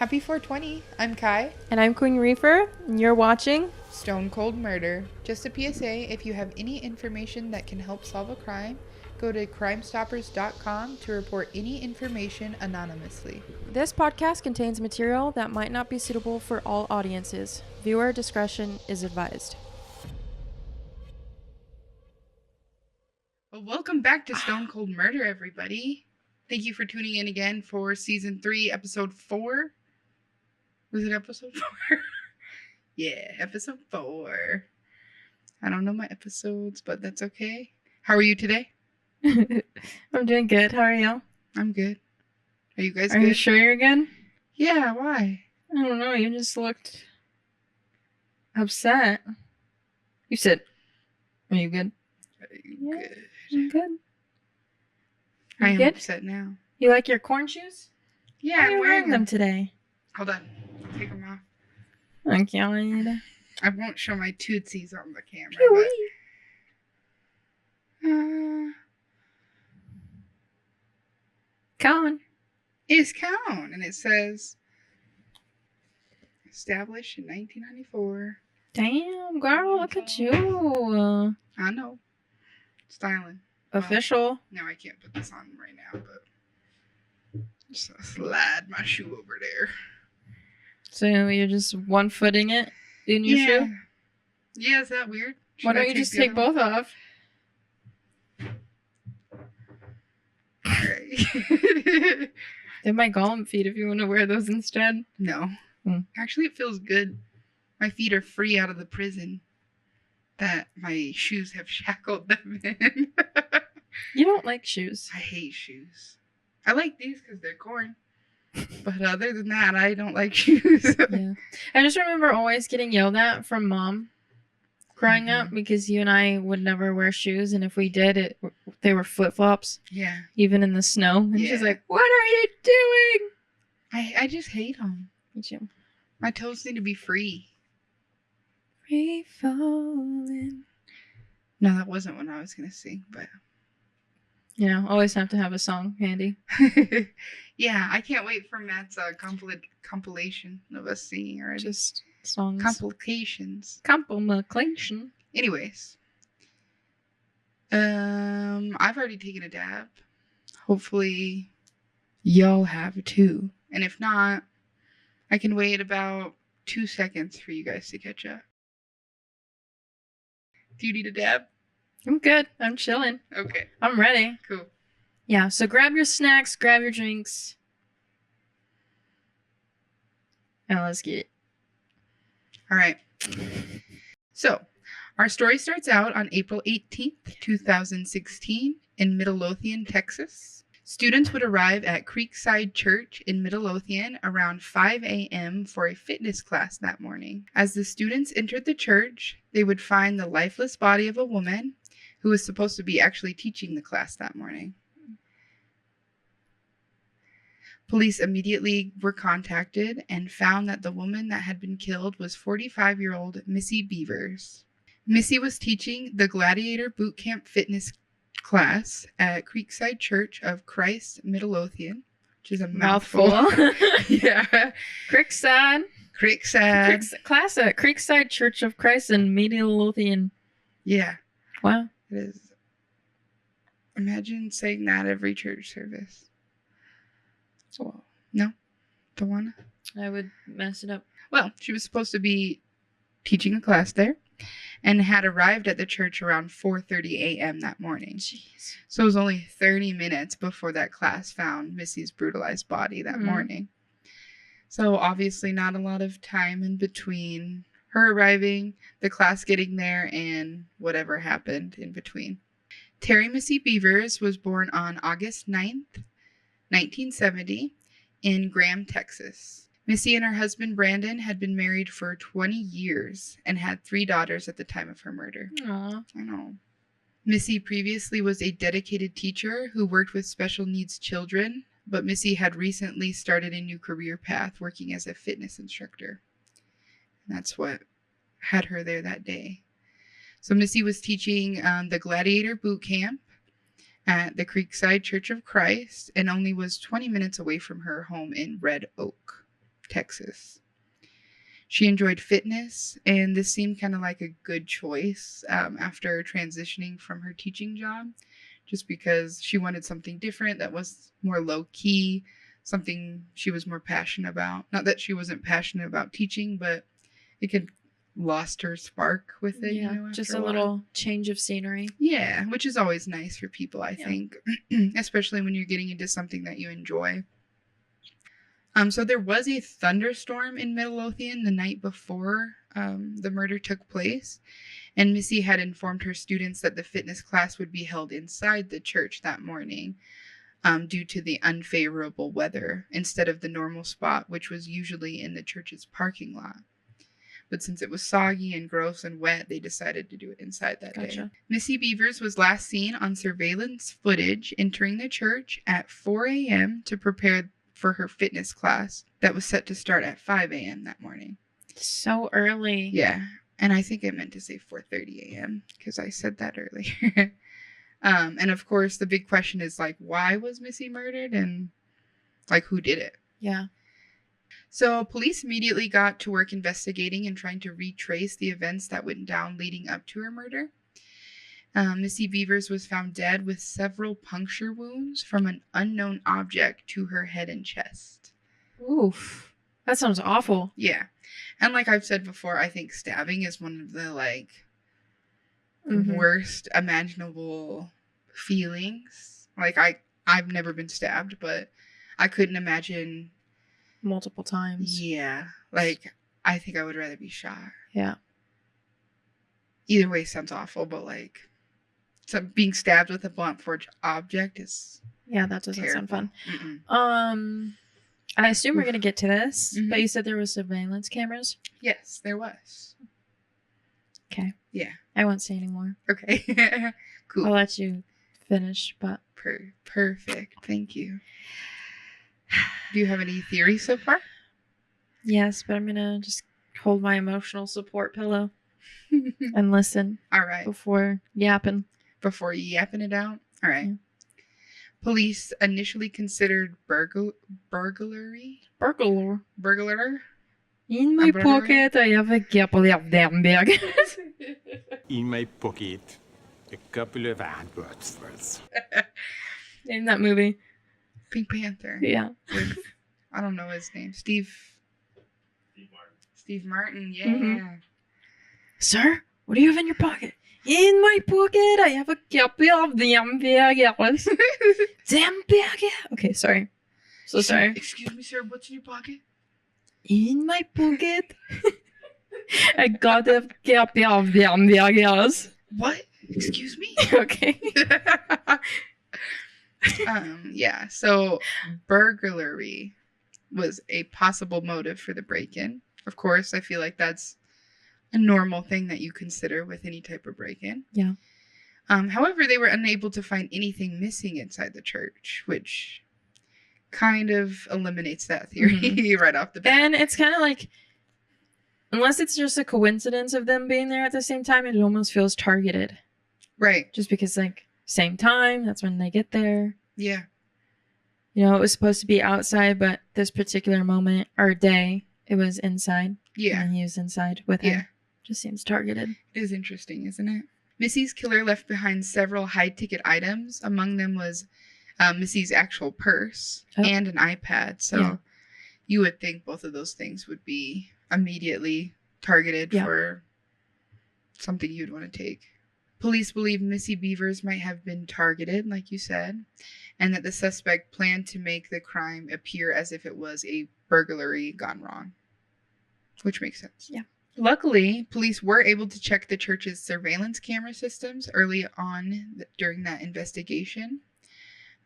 Happy 420. I'm Kai. And I'm Queen Reefer, and you're watching Stone Cold Murder. Just a PSA, if you have any information that can help solve a crime, go to crimestoppers.com to report any information anonymously. This podcast contains material that might not be suitable for all audiences. Viewer discretion is advised. Well, welcome back to Stone Cold Murder, everybody. Thank you for tuning in again for Season 3, Episode 4. Was it Episode 4? Yeah, Episode 4. I don't know my episodes, but that's okay. How are you today? I'm doing good. How are you? I'm good. Are you guys good? Are you sure you're good? Yeah, why? I don't know. You just looked upset. You said, are you good? Are you good? I'm good. I am good? upset now. You like your corn shoes? Yeah, I'm wearing them today. Hold on. Take them off. Okay. I won't show my tootsies on the camera. Cone. It's Cone, and it says established in 1994. Damn, girl, look at you. I know. Styling. Official. No, I can't put this on right now, but just slide my shoe over there. So you're just one-footing it in your shoe? Yeah, is that weird? Why don't you just take both off? Alright. They're my golem feet if you want to wear those instead. No. Actually, it feels good. My feet are free out of the prison that my shoes have shackled them in. You don't like shoes. I hate shoes. I like these because they're corn. But other than that, I don't like shoes. Yeah. I just remember always getting yelled at from Mom growing up because you and I would never wear shoes. And if we did, they were flip-flops. Yeah. Even in the snow. And she's like, what are you doing? I just hate them. Me too. My toes need to be free. Free falling. No, that wasn't what I was going to sing, but... You know, always have to have a song handy. Yeah, I can't wait for Matt's compilation of us singing already. Just songs. Complications. Compilation. Anyways. I've already taken a dab. Hopefully y'all have too. And if not, I can wait about 2 seconds for you guys to catch up. Do you need a dab? I'm good. I'm chilling. Okay. I'm ready. Cool. Yeah, so grab your snacks, grab your drinks. And let's get it. All right. So, our story starts out on April 18th, 2016 in Midlothian, Texas. Students would arrive at Creekside Church in Midlothian around 5 a.m. for a fitness class that morning. As the students entered the church, they would find the lifeless body of a woman who was supposed to be actually teaching the class that morning. Police immediately were contacted and found that the woman that had been killed was 45-year-old Missy Bevers. Missy was teaching the Gladiator Boot Camp fitness class at Creekside Church of Christ, Midlothian, which is a mouthful. Yeah. Creekside. Class at Creekside Church of Christ in Midlothian. Yeah. Wow. It is. Imagine saying that every church service. So, no? Don't wanna? I would mess it up. Well, she was supposed to be teaching a class there and had arrived at the church around 4:30 a.m. that morning. Jeez. So it was only 30 minutes before that class found Missy's brutalized body that morning. So obviously not a lot of time in between her arriving, the class getting there, and whatever happened in between. Terri Missy Bevers was born on August 9th, 1970 in Graham, Texas. Missy and her husband Brandon had been married for 20 years and had 3 daughters at the time of her murder. Aww. I know. Missy previously was a dedicated teacher who worked with special needs children, but Missy had recently started a new career path working as a fitness instructor. And that's what had her there that day. So Missy was teaching the Gladiator Boot Camp at the Creekside Church of Christ and only was 20 minutes away from her home in Red Oak, Texas. She enjoyed fitness, and this seemed kind of like a good choice after transitioning from her teaching job, just because she wanted something different that was more low-key, something she was more passionate about. Not that she wasn't passionate about teaching, but it could lost her spark with it, Yeah, after just a while. Little change of scenery. Yeah, which is always nice for people, I think, especially when you're getting into something that you enjoy. So there was a thunderstorm in Midlothian the night before the murder took place, and Missy had informed her students that the fitness class would be held inside the church that morning due to the unfavorable weather instead of the normal spot, which was usually in the church's parking lot. But since it was soggy and gross and wet, they decided to do it inside that day. Missy Bevers was last seen on surveillance footage entering the church at 4 a.m. to prepare for her fitness class that was set to start at 5 a.m. that morning. So early. Yeah, and I think I meant to say 4:30 a.m. because I said that earlier. And of course, the big question is, like, why was Missy murdered and, like, who did it? Yeah. So police immediately got to work investigating and trying to retrace the events that went down leading up to her murder. Missy Bevers was found dead with several puncture wounds from an unknown object to her head and chest. Oof. That sounds awful. Yeah. And like I've said before, I think stabbing is one of the, like, worst imaginable feelings. Like, I've never been stabbed, but I couldn't imagine multiple times. Yeah. Like, I think I would rather be shot. Yeah. Either way sounds awful, but, like, so being stabbed with a blunt force object is that doesn't terrible. sound fun. Mm-mm. I assume we're gonna get to this, but you said there was surveillance cameras. Yes, there was. Okay. Yeah. I won't say anymore. Okay. Cool. I'll let you finish, but perfect. Thank you. Do you have any theories so far? Yes, but I'm gonna just hold my emotional support pillow and listen. All right. Before yapping it out. All right. Yeah. Police initially considered burglary. In my pocket, I have a couple of hamburgers. In my pocket, a couple of hamburgers. In that movie. Pink Panther. Yeah. With, I don't know his name. Steve Martin. Yeah. Mm-hmm. Sir, what do you have in your pocket? In my pocket, I have a couple of hamburgers. Hamburger. Okay, sorry. So sorry. Excuse me, sir. What's in your pocket? In my pocket, I got a couple of hamburgers. What? Excuse me? Okay. Yeah, so burglary was a possible motive for the break-in. Of course, I feel like that's a normal thing that you consider with any type of break-in. Yeah. However, they were unable to find anything missing inside the church, which kind of eliminates that theory right off the bat. And it's kind of like, unless it's just a coincidence of them being there at the same time, it almost feels targeted. Right. Just because, like, same time, that's when they get there. Yeah. You know, it was supposed to be outside, but this particular moment or day, it was inside. Yeah. And he was inside with him. Yeah. Just seems targeted. It is interesting, isn't it? Missy's killer left behind several high-ticket items. Among them was Missy's actual purse and an iPad. So you would think both of those things would be immediately targeted for something you'd want to take. Police believe Missy Bevers might have been targeted, like you said, and that the suspect planned to make the crime appear as if it was a burglary gone wrong, which makes sense. Yeah. Luckily, police were able to check the church's surveillance camera systems early on during that investigation.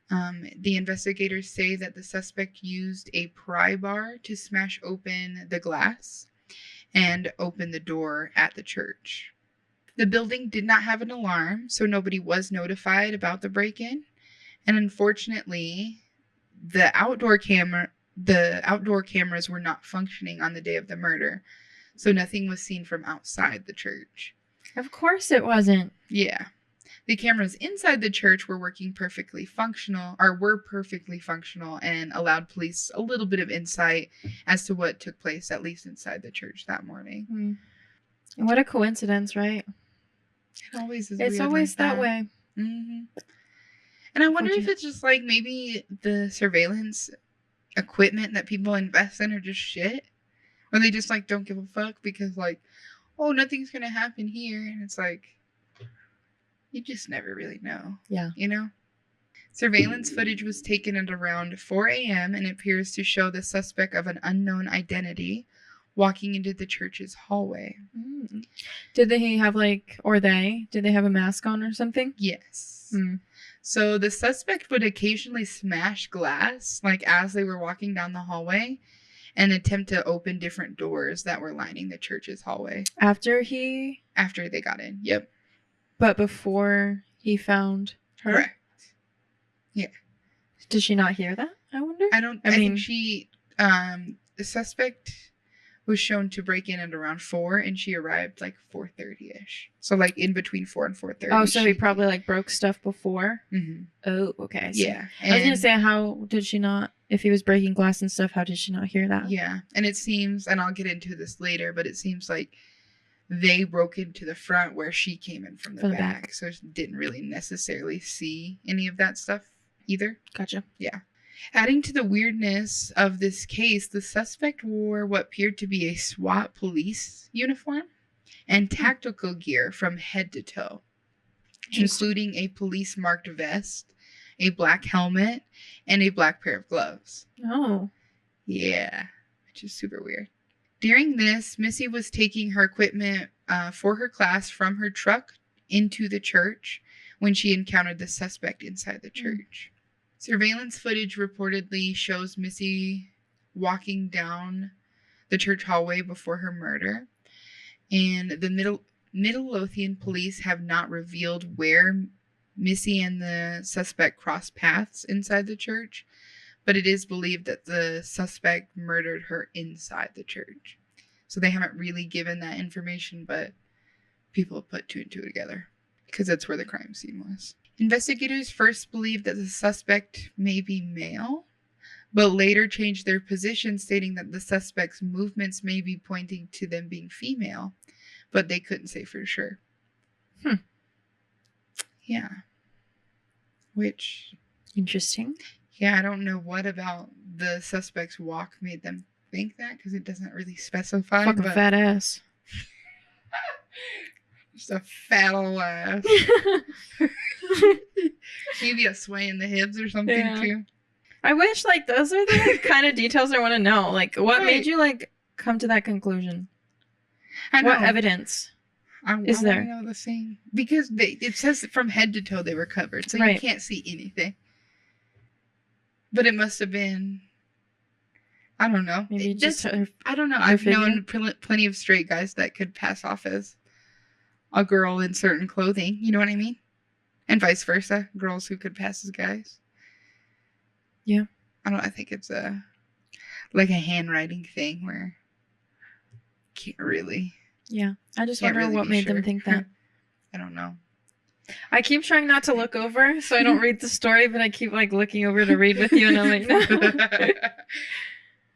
The investigators say that the suspect used a pry bar to smash open the glass and open the door at the church. The building did not have an alarm, so nobody was notified about the break-in. And unfortunately, the outdoor cameras were not functioning on the day of the murder, so nothing was seen from outside the church. Of course it wasn't. Yeah. The cameras inside the church were perfectly functional and allowed police a little bit of insight as to what took place, at least inside the church that morning. What a coincidence, right? It always is. It's always like that way. Mm-hmm. And I wonder if it's just like maybe the surveillance equipment that people invest in are just shit. Or they just like don't give a fuck because like, oh, nothing's going to happen here. And it's like, you just never really know. Yeah. You know? Surveillance footage was taken at around 4 a.m. and appears to show the suspect of an unknown identity walking into the church's hallway. Did they have did they have a mask on or something? Yes. So the suspect would occasionally smash glass, like as they were walking down the hallway, and attempt to open different doors that were lining the church's hallway. After they got in, yep. But before he found her? Correct. Yeah. Did she not hear that, I wonder? I think she, the suspect was shown to break in at around 4, and she arrived like 4:30ish. So like in between 4 and 4:30. Oh, so he probably like broke stuff before? Mm-hmm. Oh, okay. So yeah. I was going to say, how did she not, if he was breaking glass and stuff, how did she not hear that? Yeah. And it seems, and I'll get into this later, but it seems like they broke into the front where she came in from the back. So she didn't really necessarily see any of that stuff either. Gotcha. Yeah. Adding to the weirdness of this case, the suspect wore what appeared to be a SWAT police uniform and tactical gear from head to toe, including a police-marked vest, a black helmet, and a black pair of gloves. Oh. Yeah, which is super weird. During this, Missy was taking her equipment for her class from her truck into the church when she encountered the suspect inside the church. Surveillance footage reportedly shows Missy walking down the church hallway before her murder, and the Midlothian police have not revealed where Missy and the suspect crossed paths inside the church, but it is believed that the suspect murdered her inside the church. So they haven't really given that information, but people have put 2 and 2 together because that's where the crime scene was. Investigators first believed that the suspect may be male, but later changed their position, stating that the suspect's movements may be pointing to them being female, but they couldn't say for sure. Yeah. Which... Interesting. Yeah, I don't know what about the suspect's walk made them think that, because it doesn't really specify. Fucking fat ass. Just a fat old ass. Maybe a sway in the hips or something too. I wish, like, those are the kind of details I want to know. Like, what made you, like, come to that conclusion? I know. What evidence is there? I know the same. Because it says that from head to toe they were covered, so you can't see anything. But it must have been... I don't know. Maybe just I don't know. I've known plenty of straight guys that could pass off as a girl in certain clothing. You know what I mean? And vice versa. Girls who could pass as guys. Yeah. I think it's like a handwriting thing where can't really. Yeah. I just wonder what made them think that. I don't know. I keep trying not to look over so I don't read the story, but I keep like looking over to read with you and I'm like, no.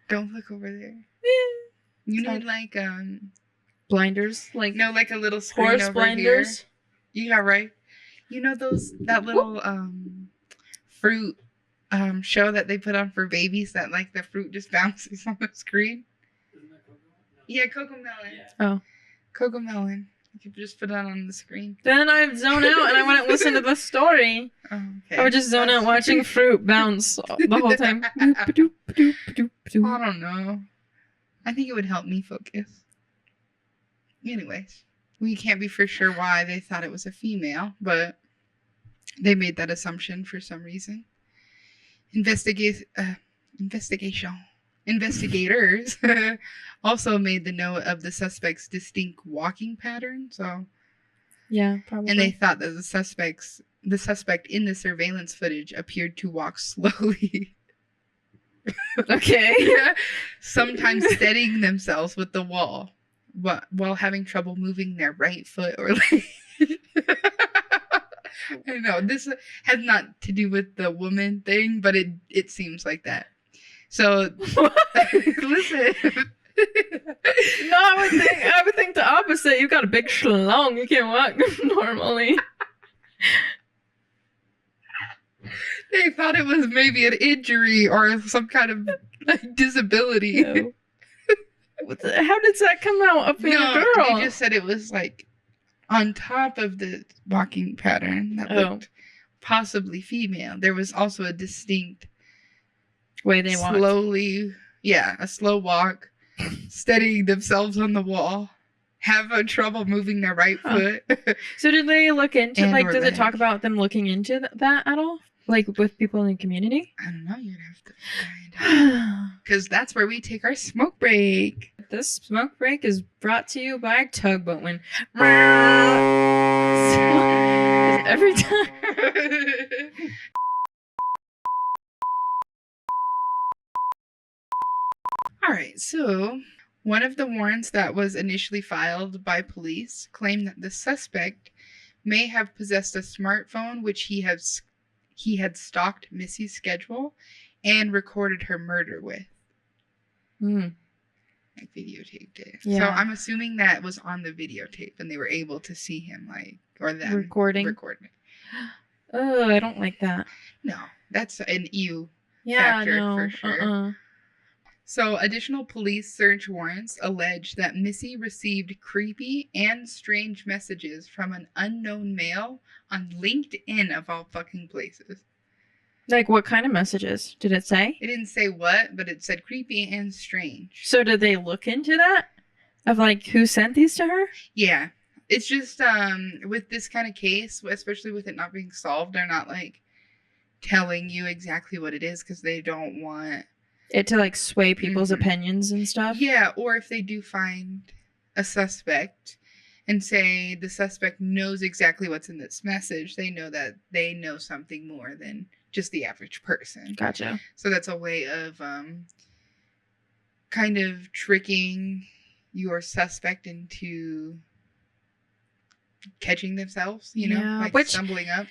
Don't look over there. You need like blinders, like like a little screen horse over blinders. Here. Yeah, right. You know that little fruit show that they put on for babies that like the fruit just bounces on the screen. Isn't that Cocomelon? Yeah, Cocomelon. Yeah. Oh, Cocomelon. You could just put that on the screen. Then I'd zone out and I wouldn't listen to the story. Oh, okay. I would just zone out watching fruit bounce the whole time. I don't know. I think it would help me focus. Anyways, we can't be for sure why they thought it was a female, but they made that assumption for some reason. Investigators also made the note of the suspect's distinct walking pattern. So, yeah, probably. And they thought that the suspect in the surveillance footage appeared to walk slowly. Okay. Sometimes steadying themselves with the wall, while having trouble moving their right foot or leg. I know this has not to do with the woman thing, but it seems like that. So listen. No, I would think the opposite. You've got a big schlong. You can't walk normally. They thought it was maybe an injury or some kind of like disability. No. How did that come out up in a girl? They just said it was like on top of the walking pattern that looked possibly female. There was also a distinct way they walked. Slowly, a slow walk, steadying themselves on the wall, have trouble moving their right foot. So did they look into, And like, or does it leg. talk about them looking into that at all? Like, with people in the community? I don't know, you'd have to find out. Because that's where we take our smoke break. This smoke break is brought to you by Tugboat Wind. Every time. All right, so one of the warrants that was initially filed by police claimed that the suspect may have possessed a smartphone which he had stalked Missy's schedule and recorded her murder with. Like videotaped it. Yeah. So I'm assuming that was on the videotape and they were able to see him or them Recording it. Oh, I don't like that. No, that's an EU factor for sure. So additional police search warrants allege that Missy received creepy and strange messages from an unknown male on LinkedIn of all fucking places. Like, what kind of messages? Did it say? It didn't say what, but it said creepy and strange. So did they look into that? Of, like, who sent these to her? Yeah. It's just, with this kind of case, especially with it not being solved, they're not, like, telling you exactly what it is because they don't want it to, like, sway people's opinions and stuff? Yeah, or if they do find a suspect and say the suspect knows exactly what's in this message, they know that they know something more than just the average person. Gotcha. So that's a way of kind of tricking your suspect into catching themselves, stumbling up.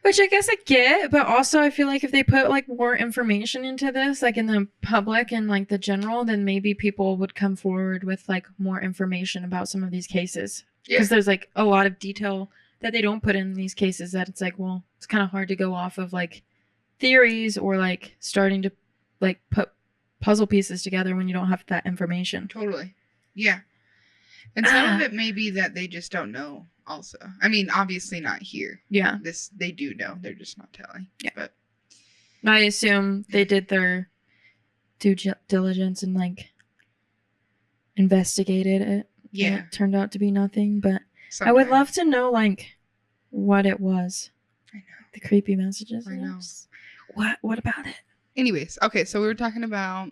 Which I guess I get, but also I feel like if they put, like, more information into this, like, in the public and, like, the general, then maybe people would come forward with, like, more information about some of these cases. Because there's, like, a lot of detail that they don't put in these cases that it's like, well, it's kind of hard to go off of, like, theories or, like, starting to, like, put puzzle pieces together when you don't have that information. Totally. Yeah. And some of it may be that they just don't know also. I mean, obviously not here. Yeah. They do know. They're just not telling. Yeah. But I assume they did their due diligence and, like, investigated it. Yeah. And it turned out to be nothing, but sometimes. I would love to know, like, what it was. I know. The creepy messages. I know. What about it? Anyways, okay, so we were talking about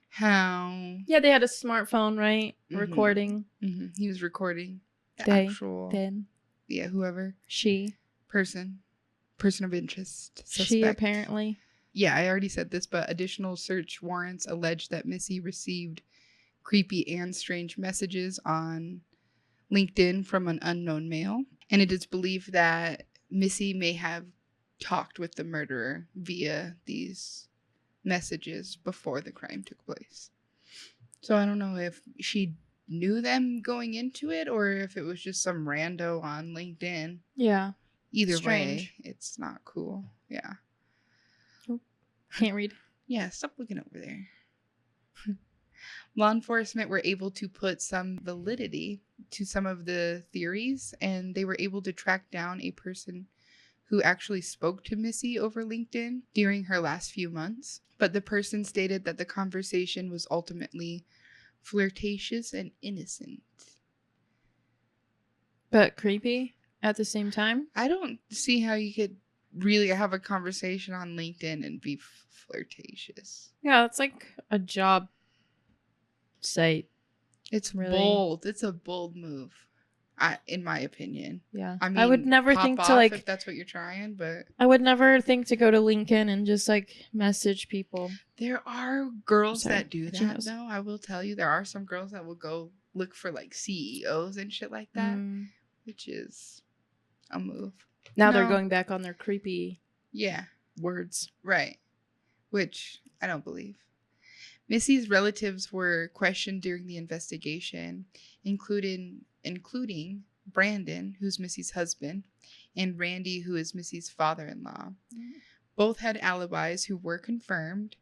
how... Yeah, they had a smartphone, right? Mhm. Recording. Mm-hmm. He was recording the They, actual... then, Yeah, whoever. she. Person of interest. Suspect. She, apparently. Yeah, I already said this, but additional search warrants allege that Missy received creepy and strange messages on LinkedIn from an unknown male. And it is believed that Missy may have talked with the murderer via these messages before the crime took place. So I don't know if she knew them going into it or if it was just some rando on LinkedIn. Yeah. Either Strange. way, it's not cool. Yeah. Can't read. Yeah, stop looking over there. Law enforcement were able to put some validity to some of the theories, and they were able to track down a person who actually spoke to Missy over LinkedIn during her last few months. But the person stated that the conversation was ultimately flirtatious and innocent. But creepy at the same time? I don't see how you could really have a conversation on LinkedIn and be flirtatious. Yeah, it's like a job site. It's Really? bold. It's a bold move, in my opinion. Yeah. I mean, I would never pop think off to, like, if that's what you're trying, but I would never think to go to LinkedIn and just, like, message people. there are girls Sorry, that do but she that knows. though. I will tell you, there are some girls that will go look for like CEOs and shit like that, which is a move. Now they're No. going back on their creepy Yeah, words. right. Which I don't believe. Missy's relatives were questioned during the investigation, including Brandon, who's Missy's husband, and Randy, who is Missy's father-in-law. Both had alibis who were confirmed,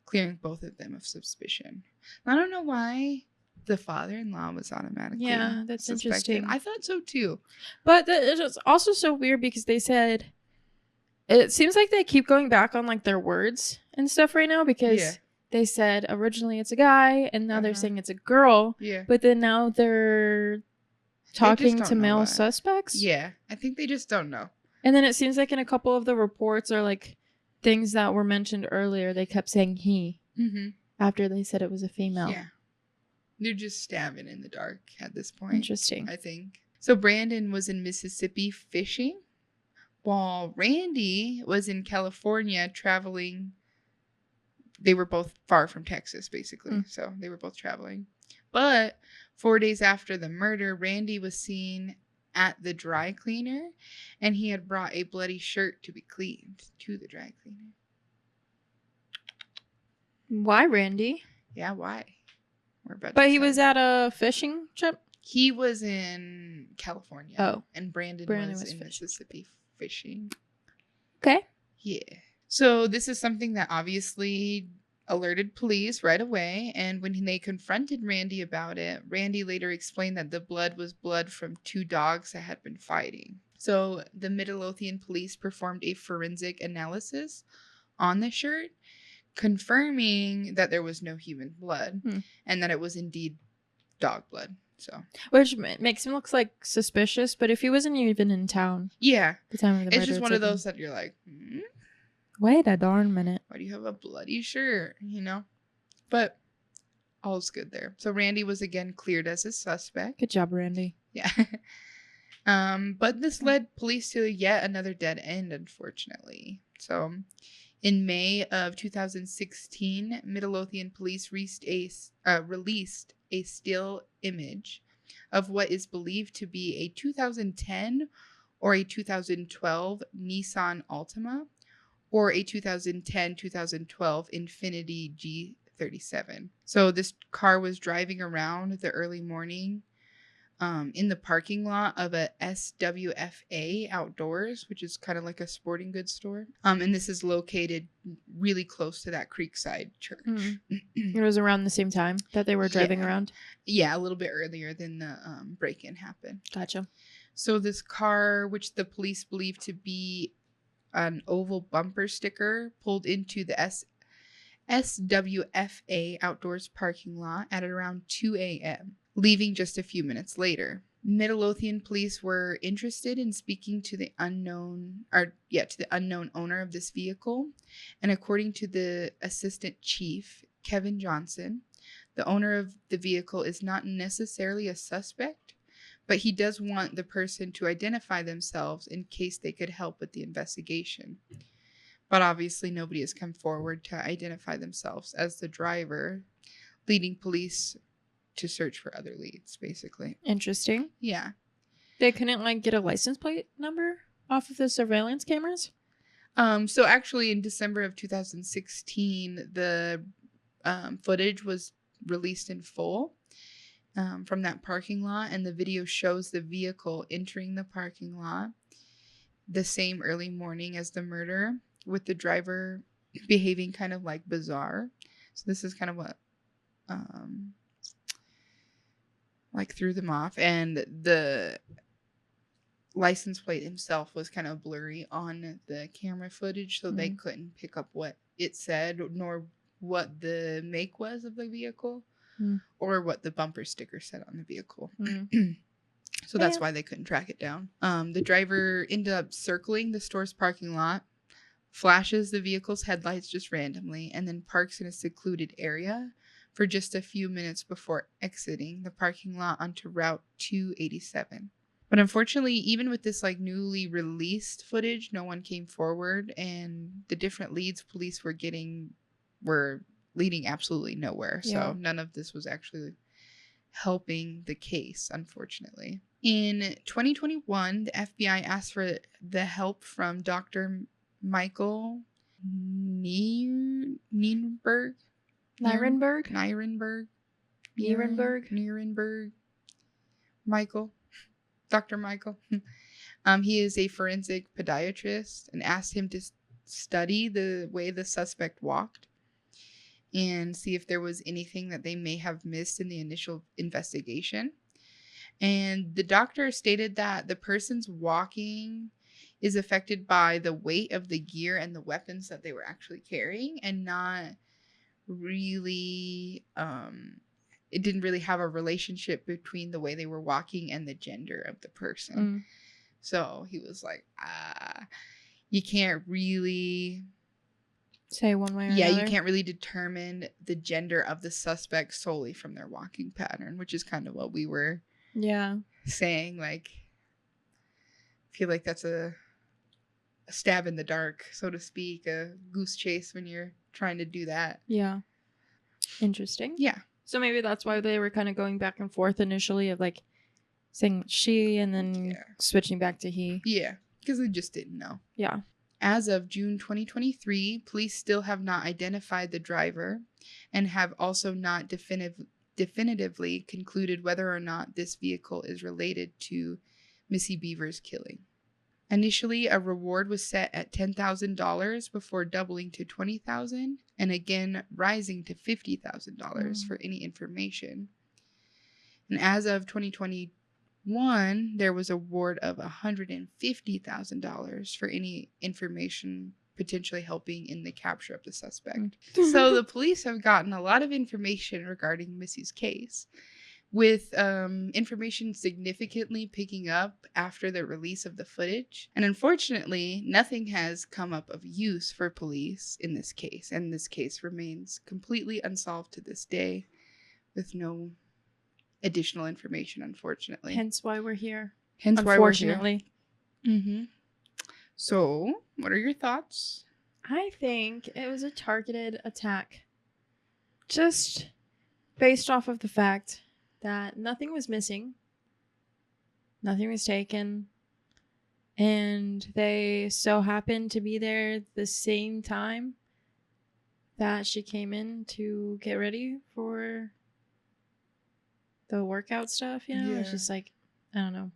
clearing both of them of suspicion. I don't know why the father-in-law was automatically that's suspected. interesting. I thought so too. But it's also so weird because they said it seems like they keep going back on like their words and stuff right now because they said originally it's a guy and now they're saying it's a girl. Yeah. But then now they're talking to male that. suspects. Yeah. I think they just don't know. And then it seems like in a couple of the reports or like things that were mentioned earlier, they kept saying he after they said it was a female. Yeah. They're just stabbing in the dark at this point. Interesting. I think. So Brandon was in Mississippi fishing while Randy was in California traveling. They were both far from Texas, basically. So they were both traveling. But 4 days after the murder, Randy was seen at the dry cleaner, and he had brought a bloody shirt to be cleaned to the dry cleaner. Why, Randy? Yeah, why? But he was at a fishing trip? He was in California. Oh. And Brandon was in Mississippi fishing. Okay. Yeah. So this is something that obviously alerted police right away, and when they confronted Randy about it, Randy later explained that the blood was blood from 2 dogs that had been fighting. So the Midlothian police performed a forensic analysis on the shirt, confirming that there was no human blood and that it was indeed dog blood. So, which makes him look like suspicious, but if he wasn't even in town, yeah, the time of the murder, it's just one of those that you're like, wait a darn minute. Why do you have a bloody shirt? You know? But all's good there. So Randy was again cleared as a suspect. Good job, Randy. Yeah. But this led police to yet another dead end, unfortunately. So in May of 2016, Midlothian police released a still image of what is believed to be a 2010 or a 2012 Nissan Altima, or a 2010-2012 Infiniti G37. So this car was driving around the early morning in the parking lot of a SWFA Outdoors, which is kind of like a sporting goods store. And this is located really close to that Creekside Church. It was around the same time that they were driving around? Yeah, a little bit earlier than the break-in happened. Gotcha. So this car, which the police believe to be an oval bumper sticker, pulled into the SWFA Outdoors parking lot at around 2 a.m., leaving just a few minutes later. Midlothian police were interested in speaking to the unknown owner of this vehicle, and according to the assistant chief, Kevin Johnson, the owner of the vehicle is not necessarily a suspect, but he does want the person to identify themselves in case they could help with the investigation. But obviously nobody has come forward to identify themselves as the driver, leading police to search for other leads, basically. Interesting. Yeah. They couldn't get a license plate number off of the surveillance cameras? So actually in December of 2016, the footage was released in full. From that parking lot, and the video shows the vehicle entering the parking lot the same early morning as the murder, with the driver behaving kind of like bizarre. So this is kind of what threw them off, and the license plate himself was kind of blurry on the camera footage, so they couldn't pick up what it said nor what the make was of the vehicle. Or what the bumper sticker said on the vehicle. So that's why they couldn't track it down. The driver ended up circling the store's parking lot, flashes the vehicle's headlights just randomly, and then parks in a secluded area for just a few minutes before exiting the parking lot onto Route 287. But unfortunately, even with this newly released footage, no one came forward, and the different leads police were getting were leading absolutely nowhere. So none of this was actually helping the case, unfortunately. In 2021, the FBI asked for the help from Dr. Michael Nirenberg. Dr. Michael. He is a forensic podiatrist, and asked him to study the way the suspect walked and see if there was anything that they may have missed in the initial investigation. And the doctor stated that the person's walking is affected by the weight of the gear and the weapons that they were actually carrying, and not really, it didn't really have a relationship between the way they were walking and the gender of the person. So he was like, you can't really say one way or another. You can't really determine the gender of the suspect solely from their walking pattern, which is kind of what we were saying. Like, I feel like that's a stab in the dark, so to speak, a goose chase when you're trying to do that. Yeah. Interesting. Yeah. So maybe that's why they were kind of going back and forth initially of like saying she and then switching back to he. Yeah, because they just didn't know. Yeah. As of June 2023, police still have not identified the driver and have also not definitively concluded whether or not this vehicle is related to Missy Bevers' killing. Initially, a reward was set at $10,000 before doubling to $20,000 and again rising to $50,000 for any information. And as of 2021, there was a award of $150,000 for any information potentially helping in the capture of the suspect. So the police have gotten a lot of information regarding Missy's case, with information significantly picking up after the release of the footage. And unfortunately, nothing has come up of use for police in this case, and this case remains completely unsolved to this day with no additional information, unfortunately. Hence why we're here. Unfortunately. So, what are your thoughts? I think it was a targeted attack. Just based off of the fact that nothing was missing, nothing was taken, and they so happened to be there the same time that she came in to get ready for the workout stuff, you know? It's just like, I don't know.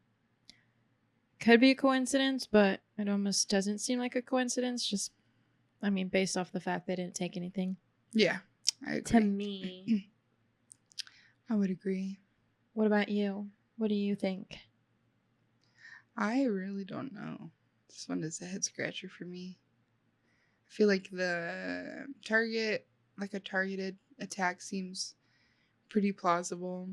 Could be a coincidence, but it almost doesn't seem like a coincidence. Just, I mean, based off the fact they didn't take anything. Yeah, I agree. To me. I would agree. What about you? What do you think? I really don't know. This one is a head scratcher for me. I feel like the targeted attack seems pretty plausible.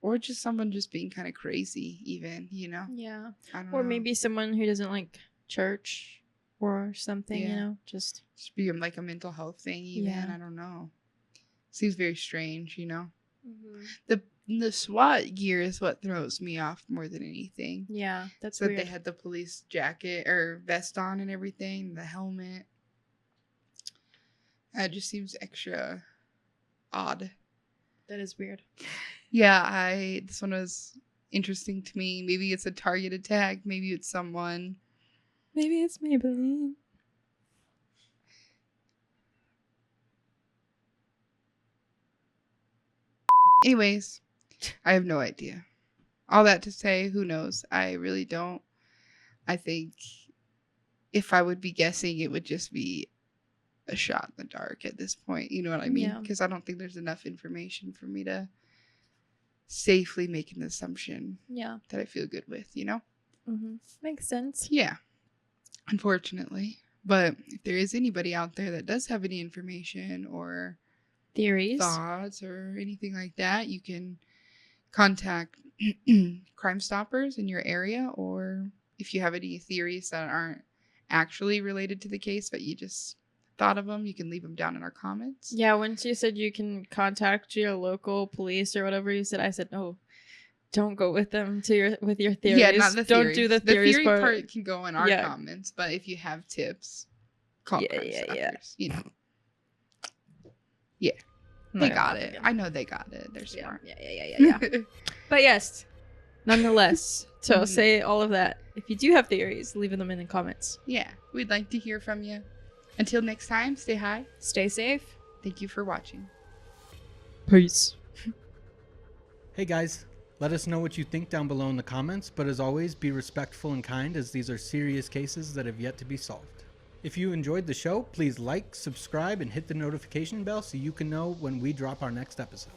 Or just someone just being kind of crazy, even, you know? Yeah. I don't or know. Maybe someone who doesn't like church or something, you know? Just be like a mental health thing, even. Yeah. I don't know. Seems very strange, you know? The SWAT gear is what throws me off more than anything. Yeah, that's weird. weird. They had the police jacket or vest on and everything, the helmet. It just seems extra odd. That is weird. Yeah, this one was interesting to me. Maybe it's a target attack. Maybe it's someone. Maybe it's Maybelline. Anyways, I have no idea. All that to say, who knows? I really don't. I think if I would be guessing, it would just be a shot in the dark at this point. You know what I mean? Because I don't think there's enough information for me to safely make an assumption that I feel good with, you know? Makes sense. Yeah. Unfortunately. But if there is anybody out there that does have any information or theories, thoughts, or anything like that, you can contact Crime Stoppers in your area, or if you have any theories that aren't actually related to the case but you just thought of them, you can leave them down in our comments. Yeah, once you said you can contact your local police or whatever you said, I said no, don't go with them with your theories. Yeah, not the theories. Don't do the theories. The theory part can go in our comments, but if you have tips, call Crime Stoppers. You know. Yeah. They got it. I know they got it. They're smart. Yeah. But yes, nonetheless, so say all of that. If you do have theories, leave them in the comments. Yeah, we'd like to hear from you. Until next time, stay high. Stay safe. Thank you for watching. Peace. Hey guys, let us know what you think down below in the comments, but as always, be respectful and kind as these are serious cases that have yet to be solved. If you enjoyed the show, please like, subscribe, and hit the notification bell so you can know when we drop our next episode.